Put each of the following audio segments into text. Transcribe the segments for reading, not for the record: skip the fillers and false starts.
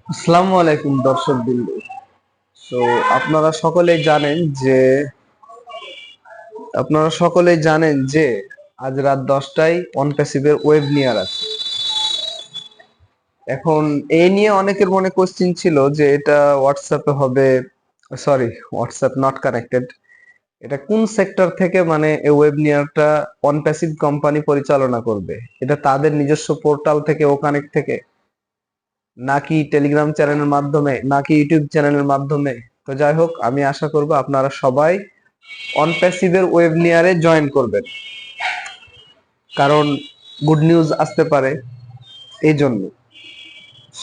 আসসালামু আলাইকুম দর্শক বিন্দু। তো আপনারা সকলেই জানেন যে আপনারা সকলেই জানেন যে আজ রাত 10টায় অনপ্যাসিভের ওয়েবনিয়ার আছে। এখন এই নিয়ে অনেকের মনে কোশ্চিন ছিল যে এটা হোয়াটসঅ্যাপে হবে, সরি, হোয়াটসঅ্যাপ নট কানেক্টেড। এটা কোন সেক্টর থেকে, মানে এই ওয়েবনিয়ারটা অনপ্যাসিভ কোম্পানি পরিচালনা করবে? এটা তাদের নিজস্ব পোর্টাল থেকে, ও কানেক্ট থেকে, নাকি টেলিগ্রাম চ্যানেলের মাধ্যমে, নাকি ইউটিউব চ্যানেলের মাধ্যমে? তো যাই হোক, আমি আশা করব আপনারা সবাই অনপ্যাসিভের ওয়েবনিয়ারে জয়েন করবেন, কারণ গুড নিউজ আসতে পারে এই জন্য।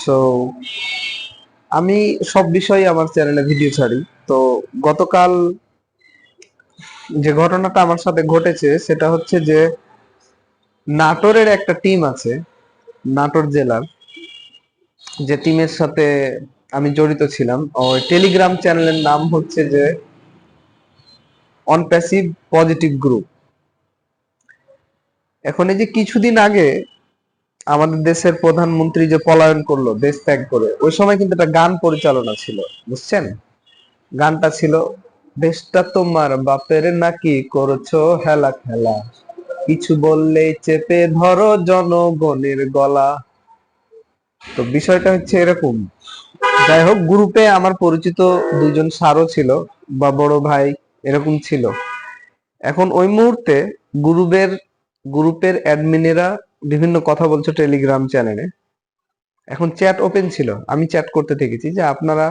সো আমি সব বিষয়ে আমার চ্যানেলে ভিডিও ছাড়ি। তো গতকাল যে ঘটনাটা আমার সাথে ঘটেছে সেটা হচ্ছে যে নাটোরের একটা টিম আছে, নাটোর জেলার, যে টিমের সাথে আমি জড়িত ছিলাম। ওই টেলিগ্রাম চ্যানেলের নাম হচ্ছে যে অনপ্যাসিভ পজিটিভ গ্রুপ। এখন এই যে কিছুদিন আগে আমাদের দেশের প্রধানমন্ত্রী যে পলায়ন করলো দেশ ত্যাগ করে, ওই সময় কিন্তু একটা গান পরিচালনা ছিল, বুঝছেন? গানটা ছিল, দেশটা তোমার বাপের নাকি, করছো হেলা খেলা, কিছু বললেই চেপে ধরো জনগণের গলা। তো বিষয়টা হচ্ছে এরকম। যাই হোক, গ্রুপে আমার পরিচিত দুইজন স্যারও ছিল, বা বড় ভাই এরকম ছিল। এখন ওই মুহূর্তে গ্রুপের গ্রুপের অ্যাডমিনেরা বিভিন্ন কথা বলছে টেলিগ্রাম চ্যানেলে। এখন চ্যাট ওপেন ছিল, আমি চ্যাট করতে দেখেছি যে আপনারা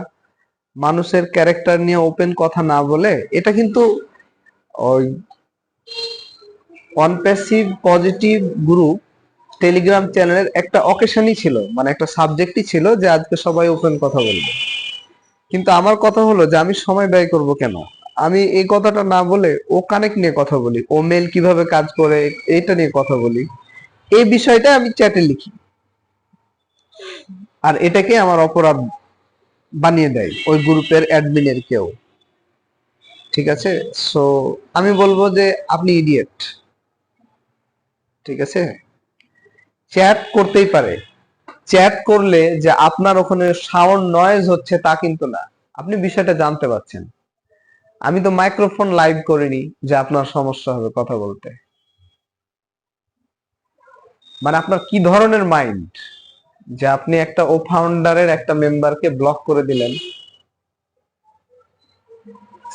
মানুষের ক্যারেক্টার নিয়ে ওপেন কথা না বলে, এটা কিন্তু ওই অনপ্যাসিভ পজিটিভ গ্রুপ টেলিগ্রাম চ্যানেলের একটা অকেশনই ছিল, মানে একটা সাবজেক্টই ছিল যে আজকে সবাই ওপেন কথা বলবে। কিন্তু আমার কথা হলো যে আমি সময় ব্যয় করব কেন? আমি এই কথাটা না বলে ও কানেক্ট নিয়ে কথা বলি, ও মেল কিভাবে কাজ করে এটা নিয়ে কথা বলি। এই বিষয়টা আমি চ্যাটে লিখি, আর এটাকে আমার অপরাধ বানিয়ে দেয় ওই গ্রুপের অ্যাডমিনের কেউ। ঠিক আছে? সো আমি বলবো যে আপনি ইডিয়েট। ঠিক আছে? চ্যাট করতেই পারে, চ্যাট করলে যে আপনার ওখানে সাউন্ড নয়েজ হচ্ছে তা কিন্তু না। আপনি বিষয়টা জানতে পারছেন। আমি তো মাইক্রোফোন লাইভ করিনি যে আপনার সমস্যা হবে কথা বলতে। মানে আপনার কি ধরনের মাইন্ড, যে আপনি একটা ও ফাউন্ডারের একটা মেম্বারকে ব্লক করে দিলেন?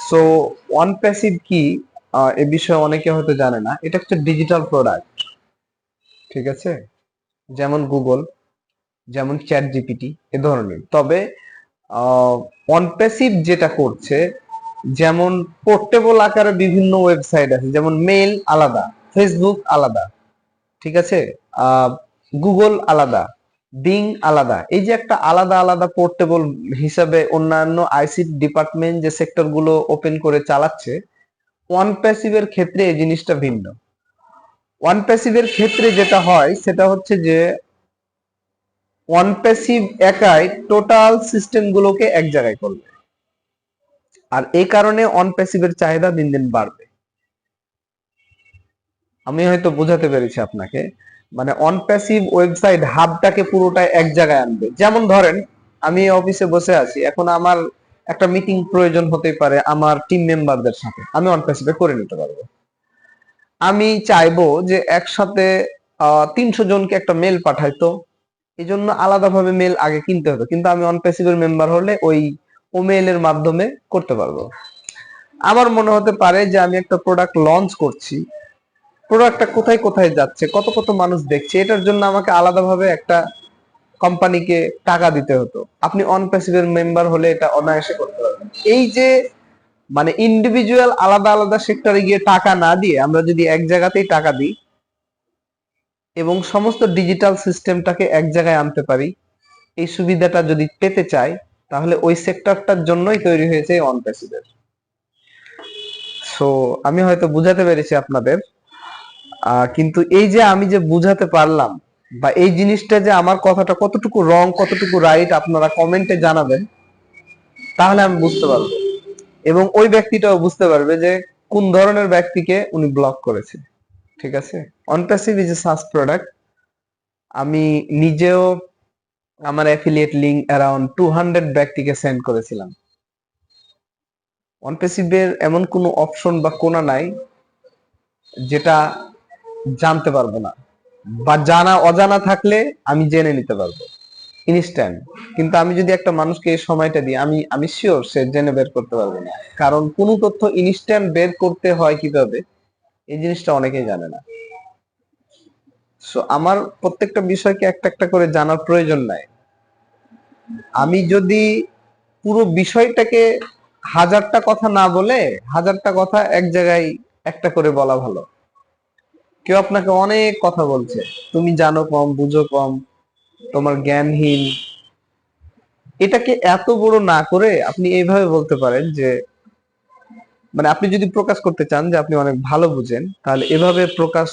সো ওয়ান প্যাসিভ কি, এ বিষয়ে অনেকে হয়তো জানে না। এটা একটা ডিজিটাল প্রোডাক্ট। ঠিক আছে? যেমন গুগল, যেমন চ্যাট জিপিটি, এ ধরনের। তবে অনপ্যাসিভ যেটা করছে, যেমন পোর্টেবল আকারে বিভিন্ন ওয়েবসাইট আছে, যেমন মেল আলাদা, ফেসবুক আলাদা, ঠিক আছে, গুগল আলাদা, বিং আলাদা। এই যে একটা আলাদা আলাদা পোর্টেবল হিসাবে অন্যান্য আইসিটি ডিপার্টমেন্ট যে সেক্টর গুলো ওপেন করে চালাচ্ছে, ওয়ান প্যাসিভের ক্ষেত্রে এই জিনিসটা ভিন্ন। ওয়ান প্যাসিভের ক্ষেত্রে যেটা হয় সেটা হচ্ছে যে ওয়ান প্যাসিভ একাই টোটাল সিস্টেম গুলোকে এক জায়গায় করবে, আর এই কারণে অন প্যাসিভের চাহিদা দিন দিন বাড়বে। আমি হয়তো বোঝাতে পেরেছি আপনাকে। মানে অন প্যাসিভ ওয়েবসাইট হাবটাকে পুরোটাই এক জায়গায় আনবে। যেমন ধরেন, আমি অফিসে বসে আছি, এখন আমার একটা মিটিং প্রয়োজন হতে পারে আমার টিম মেম্বারদের সাথে, আমি অন প্যাসিভে করে নিতে পারবো। আমি চাইবো যে একসাথে 300 জনকে একটা মেল পাঠাইতো, এই জন্য আলাদাভাবে মেল আগে কিনতে হতো, কিন্তু আমি অন প্যাসিভের মেম্বার হলে ওই ও মেইলের মাধ্যমে করতে পারবো। আমার মনে হতে পারে যে আমি একটা প্রোডাক্ট লঞ্চ করছি, প্রোডাক্টটা কোথায় কোথায় যাচ্ছে, কত কত মানুষ দেখছে, এটার জন্য আমাকে আলাদাভাবে একটা কোম্পানিকে টাকা দিতে হতো। আপনি অন প্যাসিভের মেম্বার হলে এটা অনায়াসে করতে পারবেন। এই যে মানে ইন্ডিভিজুয়াল আলাদা আলাদা সেক্টরে গিয়ে টাকা না দিয়ে আমরা যদি এক জায়গাতেই টাকা দিই এবং সমস্ত ডিজিটাল সিস্টেমটাকে এক জায়গায় আনতে পারি, এই সুবিধাটা যদি পেতে চাই, তাহলে ওই সেক্টরটার জন্যই তৈরি হয়েছে অন প্যাসিভের। সো আমি হয়তো বুঝাতে পেরেছি আপনাদের, কিন্তু এই যে আমি যে বুঝাতে পারলাম, বা এই জিনিসটা যে আমার কথাটা কতটুকু রং কতটুকু রাইট, আপনারা কমেন্টে জানাবেন, তাহলে আমি বুঝতে পারবো, এবং ওই ব্যক্তিটাও বুঝতে পারবে যে কোন ধরনের ব্যক্তিকে উনি ব্লক করেছে। ঠিক আছে? অনপ্যাসিভ ইজ এ সাস প্রোডাক্ট। আমি নিজেও আমার অ্যাফিলিয়েট লিংক অ্যারাউন্ড 200 ব্যক্তিকে সেন্ড করেছিলাম। অনপ্যাসিভের এমন কোনো অপশন বা কোনা নাই যেটা জানতে পারবো না, বা জানা অজানা থাকলে আমি জেনে নিতে পারবো ইনস্ট্যান্ট। কিন্তু আমি যদি একটা মানুষকে এই সময়টা দিই, আমি শিওর সে জেনে বের করতে পারবে না, কারণ কোনো তথ্য ইনস্ট্যান্ট বের করতে হয় কিভাবে এই জিনিসটা অনেকেই জানে না। সো আমার প্রত্যেকটা বিষয়কে একটা একটা করে জানার প্রয়োজন নাই। আমি যদি পুরো বিষয়টাকে হাজারটা কথা না বলে হাজারটা কথা এক জায়গায় একটা করে বলা ভালো। কেউ আপনাকে অনেক কথা বলছে, তুমি জানো কম, বুঝো কম, তোমার জ্ঞানহীন, এটাকে এত বড় না করে আপনি এইভাবে বলতে পারেন যে, মানে আপনি যদি প্রকাশ করতে চান যে আপনি অনেক ভালো বুঝেন, তাহলে এভাবে প্রকাশ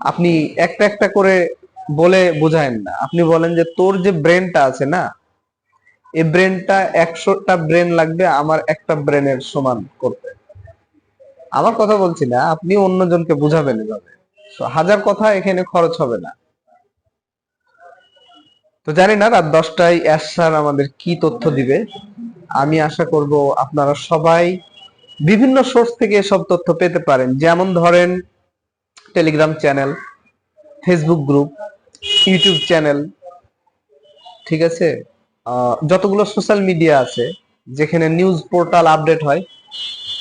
আপনি একটা একটা করে বলে বোঝায়েন না। আপনি বলেন যে তোর যে ব্রেনটা আছে না, এই ব্রেনটা 100টা ব্রেন লাগবে আমার একটা ব্রেনের সমান করতে। আমার কথা বলছি না, আপনি অন্যজনকে বুঝাবেন এভাবে। So, হাজার কথা এখানে খরচ হবে না। তো জানি না রাত 10টায় অ্যাশ স্যার আমাদের কি তথ্য দিবে। আমি আশা করব আপনারা সবাই বিভিন্ন সোর্স থেকে এসব তথ্য পেতে পারেন, যেমন ধরেন Telegram channel, Facebook group, YouTube channel, ঠিক আছে, যতগুলো সোশ্যাল মিডিয়া আছে যেখানে নিউজ পোর্টাল আপডেট হয়,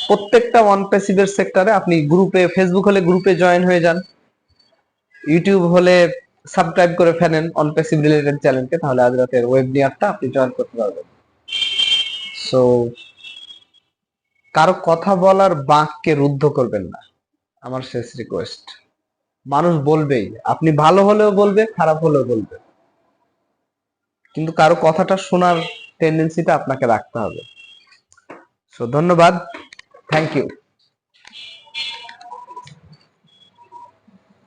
প্রত্যেকটা ওয়ান প্যাসিভের সেক্টরে আপনি গ্রুপে, ফেসবুক হলে গ্রুপে জয়েন হয়ে যান, ইউটিউব হলে সাবস্ক্রাইব করে ফেলেন অন প্যাসিভ রিলেটেড চ্যানেলকে, তাহলে আজ রাতের ওয়েবিনারটা আপনি জয়েন করতে পারবেন। সো কারো কথা বলার বাঁককে রুদ্ধ করবেন না, আমার শেষ রিকোয়েস্ট। মানুষ বলবেই, আপনি ভালো হলেও বলবে, খারাপ হলেও বলবে, কিন্তু কারো কথাটা শোনার টেন্ডেন্সিটা আপনাকে রাখতে হবে। সো ধন্যবাদ, থ্যাংক ইউ।